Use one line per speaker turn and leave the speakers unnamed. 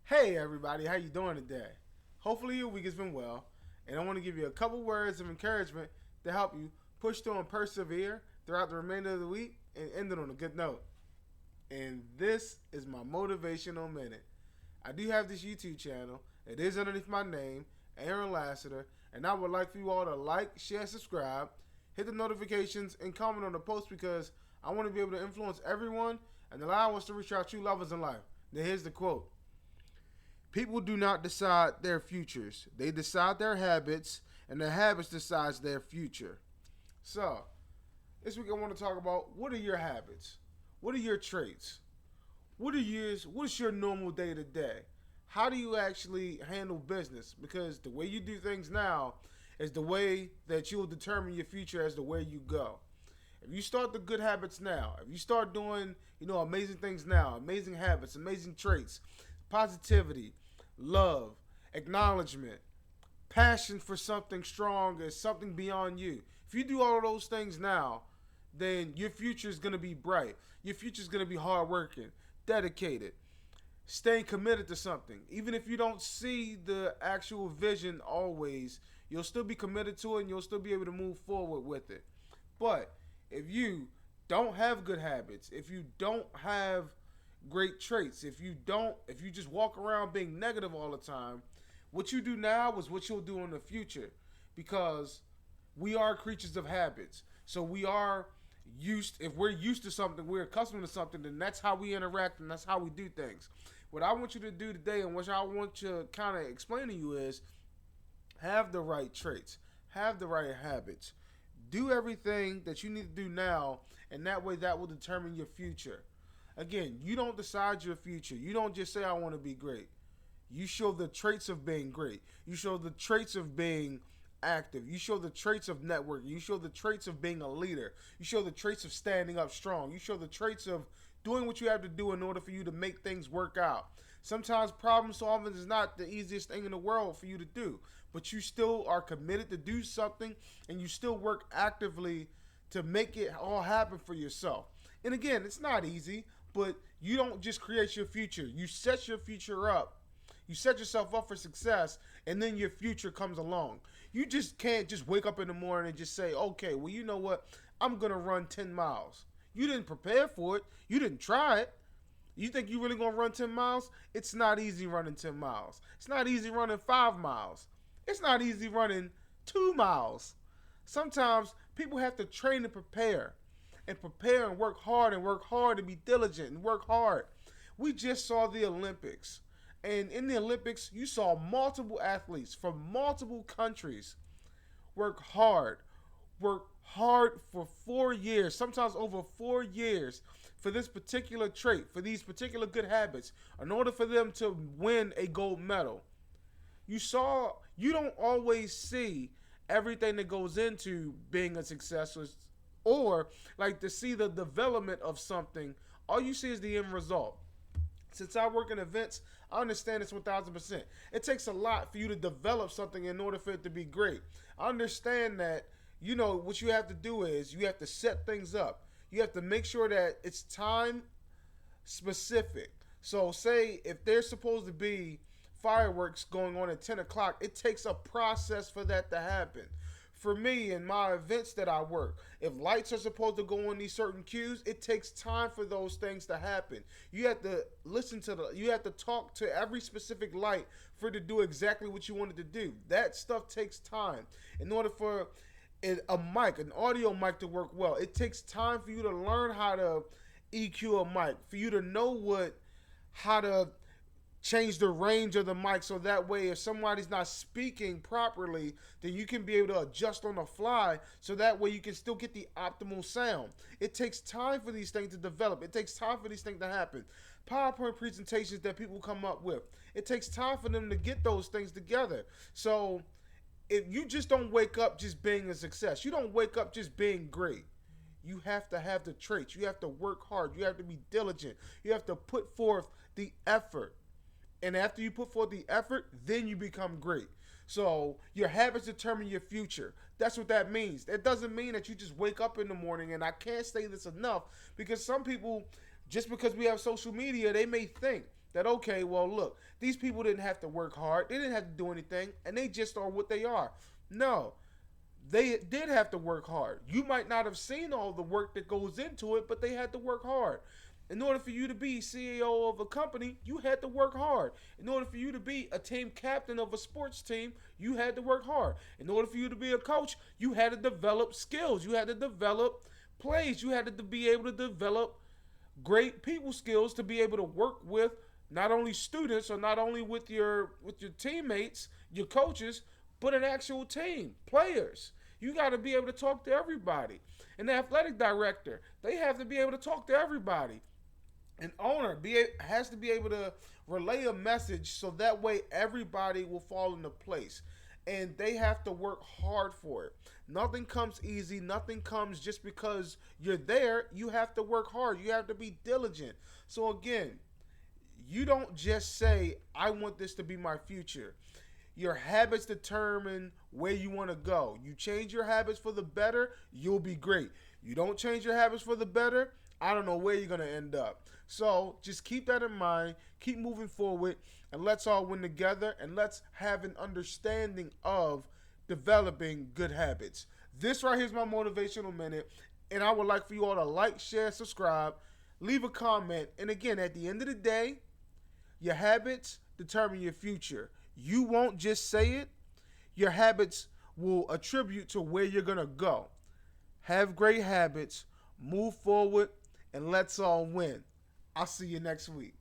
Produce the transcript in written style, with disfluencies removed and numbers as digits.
Hey everybody, how you doing today? Hopefully your week has been well, and I want to give you a couple words of encouragement to help you push through and persevere throughout the remainder of the week and end it on a good note. And this is my Motivational Minute. I do have this YouTube channel. It is underneath my name, Aaron Lassiter, and I would like for you all to like, share, subscribe, hit the notifications, and comment on the post because I want to be able to influence everyone and allow us to reach our true levels in life. Now here's the quote. People do not decide their futures. They decide their habits, and their habits decides their future. So, this week I want to talk about what are your habits? What are your traits? What's your normal day to day? How do you actually handle business? Because the way you do things now is the way that you will determine your future as the way you go. If you start the good habits now, if you start doing, amazing things now, amazing habits, amazing traits, positivity, love, acknowledgement, passion for something strong is something beyond you. If you do all of those things now, then your future is going to be bright. Your future is going to be hardworking, dedicated, staying committed to something. Even if you don't see the actual vision always, you'll still be committed to it and you'll still be able to move forward with it. But if you don't have good habits, if you don't have great traits, if you just walk around being negative all the time, what you do now is what you'll do in the future, because we are creatures of habits. So if we're used to something, we're accustomed to something, then that's how we interact and that's how we do things. What I want you to do today and what I want to kind of explain to you is have the right traits, have the right habits, do everything that you need to do now, and that way that will determine your future. Again, you don't decide your future. You don't just say, I want to be great. You show the traits of being great. You show the traits of being active. You show the traits of networking. You show the traits of being a leader. You show the traits of standing up strong. You show the traits of doing what you have to do in order for you to make things work out. Sometimes problem solving is not the easiest thing in the world for you to do, but you still are committed to do something and you still work actively to make it all happen for yourself. And again, it's not easy, but you don't just create your future. You set your future up. You set yourself up for success, and then your future comes along. You just can't just wake up in the morning and just say, okay, well, you know what? I'm going to run 10 miles. You didn't prepare for it. You didn't try it. You think you're really going to run 10 miles? It's not easy running 10 miles. It's not easy running 5 miles. It's not easy running 2 miles. Sometimes people have to train and prepare and work hard and be diligent and work hard. We just saw the Olympics. And in the Olympics, you saw multiple athletes from multiple countries work hard for 4 years, sometimes over 4 years, for this particular trait, for these particular good habits, in order for them to win a gold medal. You don't always see everything that goes into being a success, or like to see the development of something. All you see is the end result. Since I work in events, I understand this 1000%. It takes a lot for you to develop something in order for it to be great. I understand that, what you have to do is you have to set things up. You have to make sure that it's time specific. So say if there's supposed to be fireworks going on at 10 o'clock, it takes a process for that to happen. For me, in my events that I work, if lights are supposed to go on these certain cues, it takes time for those things to happen. You have to you have to talk to every specific light for it to do exactly what you want it to do. That stuff takes time. In order for an audio mic to work well, it takes time for you to learn how to EQ a mic, for you to know how to change the range of the mic, so that way if somebody's not speaking properly, then you can be able to adjust on the fly, so that way you can still get the optimal sound. It takes time for these things to develop. It takes time for these things to happen. PowerPoint presentations that people come up with, it takes time for them to get those things together. So if you just don't wake up just being a success, you don't wake up just being great. You have to have the traits. You have to work hard. You have to be diligent. You have to put forth the effort. And after you put forth the effort, then you become great. So your habits determine your future. That's what that means. It doesn't mean that you just wake up in the morning, and I can't say this enough, because some people, just because we have social media, they may think that, okay, well, look, these people didn't have to work hard. They didn't have to do anything, and they just are what they are. No, they did have to work hard. You might not have seen all the work that goes into it, but they had to work hard. In order for you to be CEO of a company, you had to work hard. In order for you to be a team captain of a sports team, you had to work hard. In order for you to be a coach, you had to develop skills. You had to develop plays. You had to be able to develop great people skills to be able to work with not only students or not only with your teammates, your coaches, but an actual team, players. You got to be able to talk to everybody. And the athletic director, they have to be able to talk to everybody. An owner has to be able to relay a message so that way everybody will fall into place. And they have to work hard for it. Nothing comes easy. Nothing comes just because you're there. You have to work hard. You have to be diligent. So again, you don't just say, I want this to be my future. Your habits determine where you want to go. You change your habits for the better, you'll be great. You don't change your habits for the better, I don't know where you're going to end up. So just keep that in mind. Keep moving forward, and let's all win together, and let's have an understanding of developing good habits. This right here is my motivational minute, and I would like for you all to like, share, subscribe, leave a comment. And again, at the end of the day, your habits determine your future. You won't just say it. Your habits will attribute to where you're going to go. Have great habits, move forward, and let's all win. I'll see you next week.